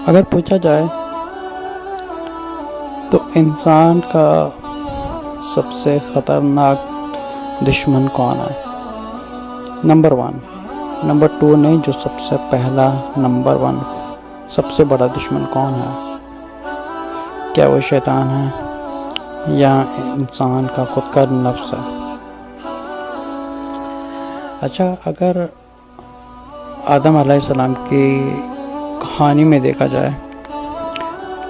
اگر پوچھا جائے تو انسان کا سب سے خطرناک دشمن کون ہے؟ نمبر 1، نمبر 2 نہیں، جو سب سے پہلا نمبر 1 سب سے بڑا دشمن کون ہے؟ کیا وہ شیطان ہے یا انسان کا خود کا نفس ہے؟ اچھا، اگر آدم علیہ السلام کی کہانی میں دیکھا جائے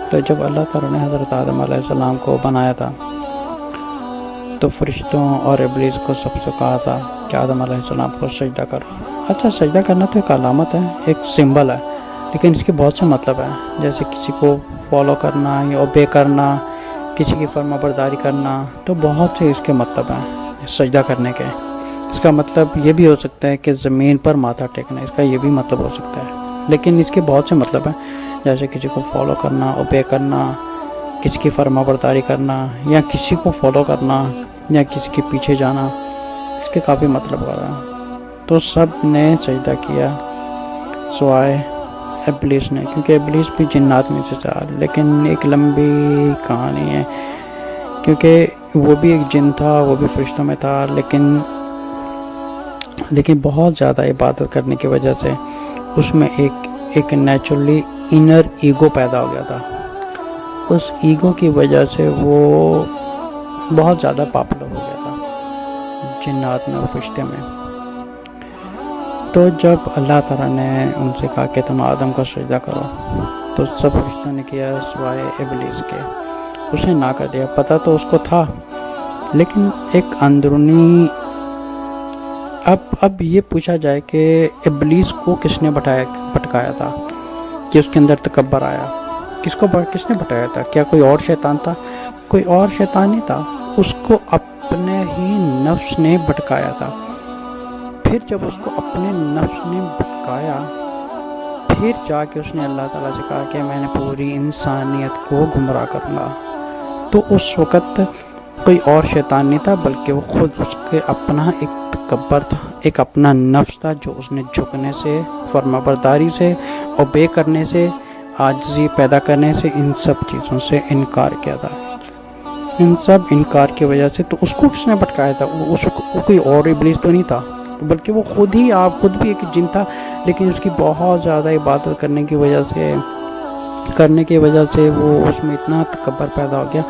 تو جب اللہ تعالیٰ نے حضرت آدم علیہ السلام کو بنایا تھا تو فرشتوں اور ابلیس کو سب سے کہا تھا کہ آدم علیہ السلام کو سجدہ کرو۔ اچھا، سجدہ کرنا تو ایک علامت ہے، ایک سمبل ہے، لیکن اس کے بہت سے مطلب ہیں، جیسے کسی کو فالو کرنا یا اوبے کرنا، کسی کی فرما برداری کرنا، تو بہت سے اس کے مطلب ہیں سجدہ کرنے کے۔ اس کا مطلب یہ بھی ہو سکتا ہے کہ زمین پر ماتھا ٹیکنا، اس کا یہ بھی مطلب ہو سکتا ہے، لیکن اس کے بہت سے مطلب ہیں، جیسے کسی کو فالو کرنا، اوبے کرنا، کسی کی فرما برداری کرنا، یا کسی کو فالو کرنا یا کسی کے پیچھے جانا، اس کے کافی مطلب ہو رہا ہے۔ تو سب نے سجدہ کیا سوائے ابلیس نے، کیونکہ ابلیس بھی جنات میں سے تھا، لیکن ایک لمبی کہانی ہے، کیونکہ وہ بھی ایک جن تھا، وہ بھی فرشتوں میں تھا، لیکن بہت زیادہ عبادت کرنے کی وجہ سے اس میں ایک نیچرلی انر ایگو پیدا ہو گیا تھا۔ اس ایگو کی وجہ سے وہ بہت زیادہ پاپولر ہو گیا تھا جنات میں اور فرشتے میں۔ تو جب اللہ تعالیٰ نے ان سے کہا کہ تم آدم کو سجدہ کرو، تو سب فرشتوں نے کیا سوائے ابلیس کے، اس نے نہ کر دیا۔ پتہ تو اس کو تھا، لیکن ایک اندرونی اب یہ پوچھا جائے کہ ابلیس کو کس نے بھٹکایا تھا کہ اس کے اندر تکبر آیا؟ کس نے بھٹکایا تھا؟ کیا کوئی اور شیطان تھا؟ کوئی اور شیطان نہیں تھا، اس کو اپنے ہی نفس نے بھٹکایا تھا۔ پھر جب اس کو اپنے نفس نے بھٹکایا، پھر جا کے اس نے اللہ تعالیٰ سے کہا کہ میں نے پوری انسانیت کو گمراہ کروں گا۔ تو اس وقت کوئی اور شیطان نہیں تھا، بلکہ وہ خود اس کے اپنا ایک تکبر تھا، ایک اپنا نفس تھا، جو اس نے جھکنے سے، فرما برداری سے، اوبے کرنے سے، عاجزی پیدا کرنے سے، ان سب چیزوں سے انکار کیا تھا۔ ان سب انکار کی وجہ سے تو اس کو کس نے بھٹکایا تھا؟ وہ کوئی اور ابلیس تو نہیں تھا، بلکہ وہ خود بھی ایک جن تھا، لیکن اس کی بہت زیادہ عبادت کرنے کی وجہ سے وہ اس میں اتنا تکبر پیدا ہو گیا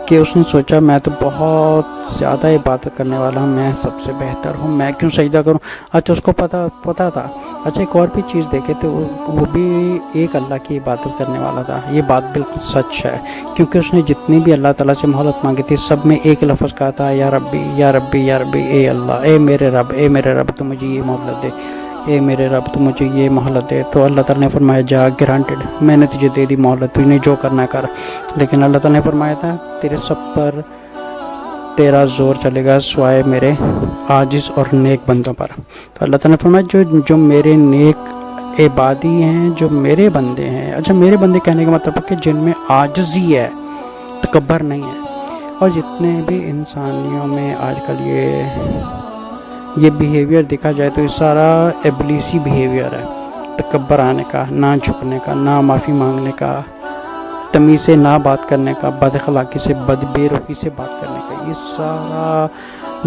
کہ اس نے سوچا میں تو بہت زیادہ عبادت کرنے والا ہوں، میں سب سے بہتر ہوں، میں کیوں سجدہ کروں؟ اچھا، اس کو پتا تھا۔ اچھا، ایک اور بھی چیز دیکھے تو وہ بھی ایک اللہ کی عبادت کرنے والا تھا۔ یہ بات بالکل سچ ہے، کیونکہ اس نے جتنی بھی اللہ تعالیٰ سے مہلت مانگی تھی، سب میں ایک لفظ کہا تھا، یا ربی یا ربی یا ربی، اے اللہ، اے میرے رب تو مجھے یہ مہلت دے، اے میرے رب تو مجھے یہ مہلت دے۔ تو اللہ تعالیٰ نے فرمایا جا گرانٹڈ، میں نے تجھے دے دی مہلت، تجھے جو کرنا کر۔ لیکن اللہ تعالیٰ نے فرمایا تھا تیرے سب پر تیرا زور چلے گا سوائے میرے عاجز اور نیک بندوں پر۔ تو اللہ تعالیٰ نے فرمایا جو میرے نیک عبادی ہیں، جو میرے بندے ہیں۔ اچھا، میرے بندے کہنے کا مطلب ہے کہ جن میں عاجزی ہے، تکبر نہیں ہے۔ اور جتنے بھی انسانیوں میں آج کل یہ بیہیویئر دیکھا جائے تو یہ سارا ابلیسی بیہیویئر ہے، تکبر آنے کا، نہ جھکنے کا، نہ معافی مانگنے کا، تمیز سے نہ بات کرنے کا، بد اخلاقی سے، بے رخی سے بات کرنے کا، یہ سارا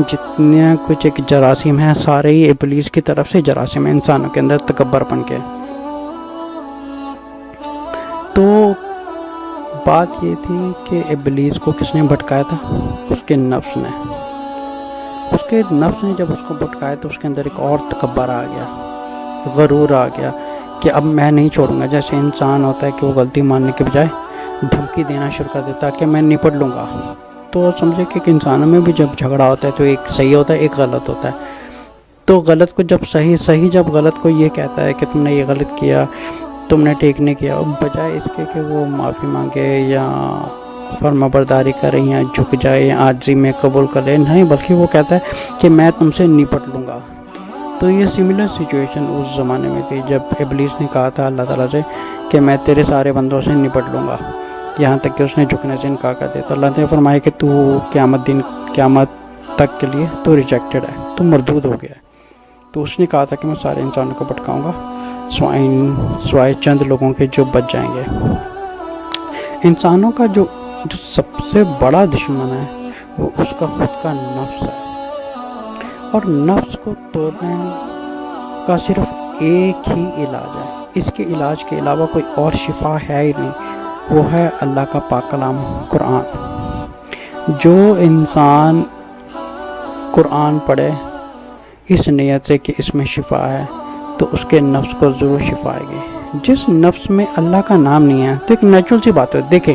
جتنے کچھ ایک جراثیم ہے، سارے ہی ابلیس کی طرف سے جراثیم ہے انسانوں کے اندر، تکبر پن کے۔ تو بات یہ تھی کہ ابلیس کو کس نے بھٹکایا تھا؟ اس کے نفس نے۔ اس کے نفس نے جب اس کو بھٹکایا تو اس کے اندر ایک اور تکبر آ گیا، غرور آ گیا کہ اب میں نہیں چھوڑوں گا۔ جیسے انسان ہوتا ہے کہ وہ غلطی ماننے کے بجائے دھمکی دینا شروع کر دیتا ہے کہ میں نپٹ لوں گا۔ تو سمجھے کہ انسانوں میں بھی جب جھگڑا ہوتا ہے تو ایک صحیح ہوتا ہے، ایک غلط ہوتا ہے۔ تو غلط کو جب صحیح جب غلط کو یہ کہتا ہے کہ تم نے یہ غلط کیا، تم نے ٹھیک نہیں کیا، بجائے اس کے کہ وہ معافی مانگے یا فرما برداری کرے یا جھک جائے یا عاجزی میں قبول کرے، نہیں، بلکہ وہ کہتا ہے کہ میں تم سے نپٹ لوں گا۔ تو یہ سملر سچویشن اس زمانے میں تھی جب ابلیس نے کہا تھا اللہ تعالیٰ سے کہ میں تیرے سارے بندوں سے نپٹ لوں گا، یہاں تک کہ اس نے جھکنے سے انکار کر دیا۔ تو اللہ نے فرمایا کہ تو قیامت تک کے لیے تو ریجیکٹڈ ہے، تو مردود ہو گیا ہے۔ تو اس نے کہا تھا کہ میں سارے انسانوں کو بھٹکاؤں گا، سوائے چند لوگوں کے جو بچ جائیں گے۔ انسانوں کا جو سب سے بڑا دشمن ہے وہ اس کا خود کا نفس ہے، اور نفس کو توڑنے کا صرف ایک ہی علاج ہے، اس کے علاج کے علاوہ کوئی اور شفا ہے ہی نہیں، وہ ہے اللہ کا پاک کلام قرآن۔ جو انسان قرآن پڑھے اس نیت سے کہ اس میں شفا ہے تو اس کے نفس کو ضرور شفا آئے گی۔ جس نفس میں اللہ کا نام نہیں ہے تو ایک نیچرل سی بات ہے، دیکھیں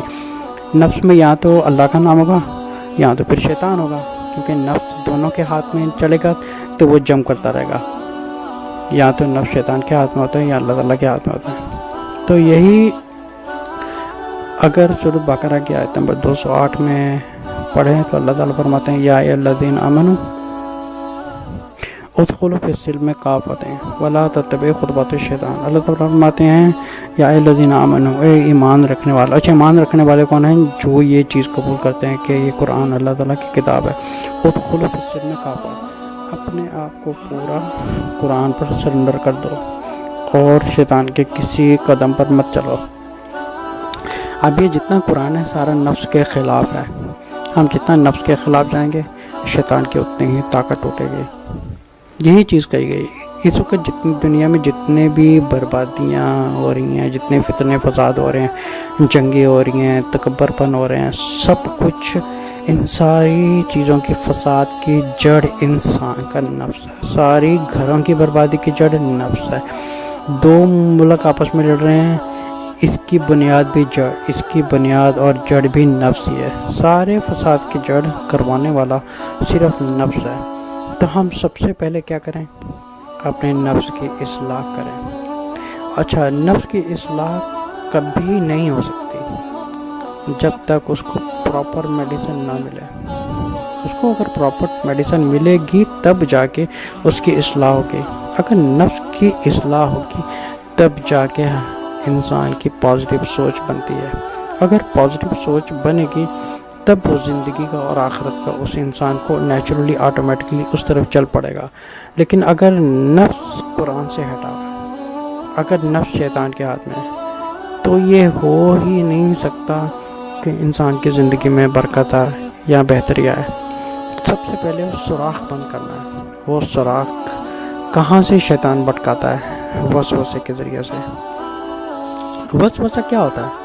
نفس میں یا تو اللہ کا نام ہوگا یا تو پھر شیطان ہوگا، کیونکہ نفس دونوں کے ہاتھ میں چلے گا تو وہ جم کرتا رہے گا، یا تو نفس شیطان کے ہاتھ میں ہوتا ہے یا اللہ تعالیٰ کے ہاتھ میں ہوتا ہے۔ تو یہی اگر سورۃ بقرہ کی آیت نمبر 208 میں پڑھیں تو اللہ تعالیٰ فرماتے ہیں یا الذین آمنوا ادخلوا فی السلم کافۃ ولا تتبعوا خطوات الشیطان۔ اللہ تعالیٰ فرماتے ہیں یا الذین آمنوا، اے ایمان رکھنے والے۔ اچھا، ایمان رکھنے والے کون ہیں؟ جو یہ چیز قبول کرتے ہیں کہ یہ قرآن اللہ تعالیٰ کی کتاب ہے۔ ادخلوا فی السلم کافۃ، اپنے آپ کو پورا قرآن پر سرنڈر کر دو اور شیطان کے کسی قدم پر مت چلو۔ اب یہ جتنا قرآن ہے سارا نفس کے خلاف ہے، ہم جتنا نفس کے خلاف جائیں گے شیطان کی اتنی ہی طاقت ٹوٹے گی۔ یہی چیز کہی گئی۔ اس وقت جتنی دنیا میں جتنے بھی بربادیاں ہو رہی ہیں، جتنے فتنے فساد ہو رہے ہیں، جنگیں ہو رہی ہیں، تکبر پن ہو رہے ہیں، سب کچھ ان ساری چیزوں کی فساد کی جڑ انسان کا نفس ہے۔ ساری گھروں کی بربادی کی جڑ نفس ہے۔ دو ملک آپس میں لڑ رہے ہیں، اس کی بنیاد بھی اس کی بنیاد اور جڑ بھی نفس ہی ہے۔ سارے فساد کی جڑ کروانے والا صرف نفس ہے۔ تو ہم سب سے پہلے کیا کریں؟ اپنے نفس کی اصلاح کریں۔ اچھا، نفس کی اصلاح کبھی نہیں ہو سکتی جب تک اس کو پراپر میڈیسن نہ ملے۔ اس کو اگر پراپر میڈیسن ملے گی تب جا کے اس کی اصلاح ہوگی۔ اگر نفس کی اصلاح ہوگی تب جا کے انسان کی پازیٹیو سوچ بنتی ہے۔ اگر پازیٹیو سوچ بنے گی تب وہ زندگی کا اور آخرت کا اس انسان کو نیچرلی آٹومیٹکلی اس طرف چل پڑے گا۔ لیکن اگر نفس قرآن سے ہٹا ہوا، اگر نفس شیطان کے ہاتھ میں ہے تو یہ ہو ہی نہیں سکتا کہ انسان کی زندگی میں برکت آئے یا بہتری آئے۔ سب سے پہلے وہ سوراخ بند کرنا ہے۔ وہ سوراخ کہاں سے شیطان بھٹکاتا ہے؟ وسوسے کے ذریعے سے۔ وسوسہ کیا ہوتا ہے؟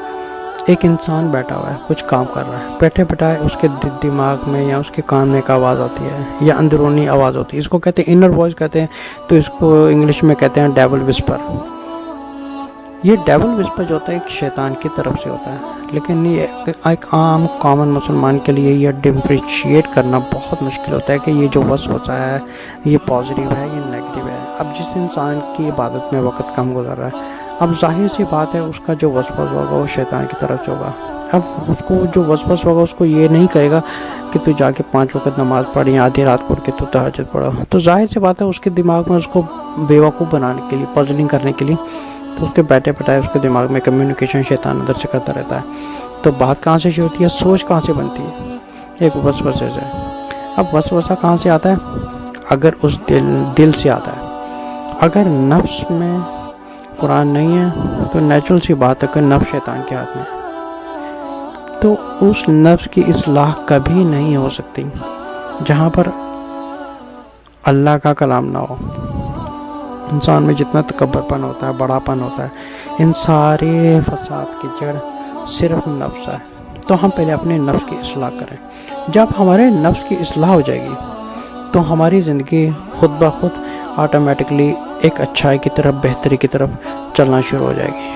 ایک انسان بیٹھا ہوا ہے، کچھ کام کر رہا ہے، بیٹھے بیٹھائے اس کے دماغ میں یا اس کے کان میں ایک آواز آتی ہے یا اندرونی آواز ہوتی ہے، اس کو کہتے ہیں انر وائس کہتے ہیں، تو اس کو انگلش میں کہتے ہیں ڈیول وسپر۔ یہ ڈیول وسپر جو ہوتا ہے ایک شیطان کی طرف سے ہوتا ہے، لیکن یہ ایک عام کامن مسلمان کے لیے یہ ڈفرینشیٹ کرنا بہت مشکل ہوتا ہے کہ یہ جو وسوسہ ہے یہ پازیٹیو ہے یا نیگیٹو ہے۔ اب جس انسان کی عبادت میں وقت کم گزر رہا ہے، اب ظاہر سی بات ہے اس کا جو وسوسہ ہوگا وہ شیطان کی طرف سے ہوگا۔ اب اس کو جو وسوسہ ہوگا اس کو یہ نہیں کہے گا کہ تو جا کے 5 وقت نماز پڑھی، آدھی رات کو اٹھ کے تو تہجد پڑھو۔ تو ظاہر سی بات ہے اس کے دماغ میں اس کو بیوقوف بنانے کے لیے، پزلنگ کرنے کے لیے، تو اس کے بیٹھے بیٹھائے اس کے دماغ میں کمیونیکیشن شیطان اندر سے کرتا رہتا ہے۔ تو بات کہاں سے شروع ہوتی ہے؟ سوچ کہاں سے بنتی ہے؟ ایک وسوسے سے۔ اب وسوسہ کہاں سے آتا ہے؟ اگر اس دل سے آتا ہے۔ اگر نفس میں قرآن نہیں ہے تو نیچرل سی بات ہے کہ نفس شیطان کے ہاتھ میں ہے، تو اس نفس کی اصلاح کبھی نہیں ہو سکتی جہاں پر اللہ کا کلام نہ ہو۔ انسان میں جتنا تکبر پن ہوتا ہے، بڑا پن ہوتا ہے، ان سارے فساد کی جڑ صرف نفس ہے۔ تو ہم پہلے اپنے نفس کی اصلاح کریں۔ جب ہمارے نفس کی اصلاح ہو جائے گی تو ہماری زندگی خود بخود آٹومیٹکلی ایک اچھائی کی طرف، بہتری کی طرف چلنا شروع ہو جائے گی۔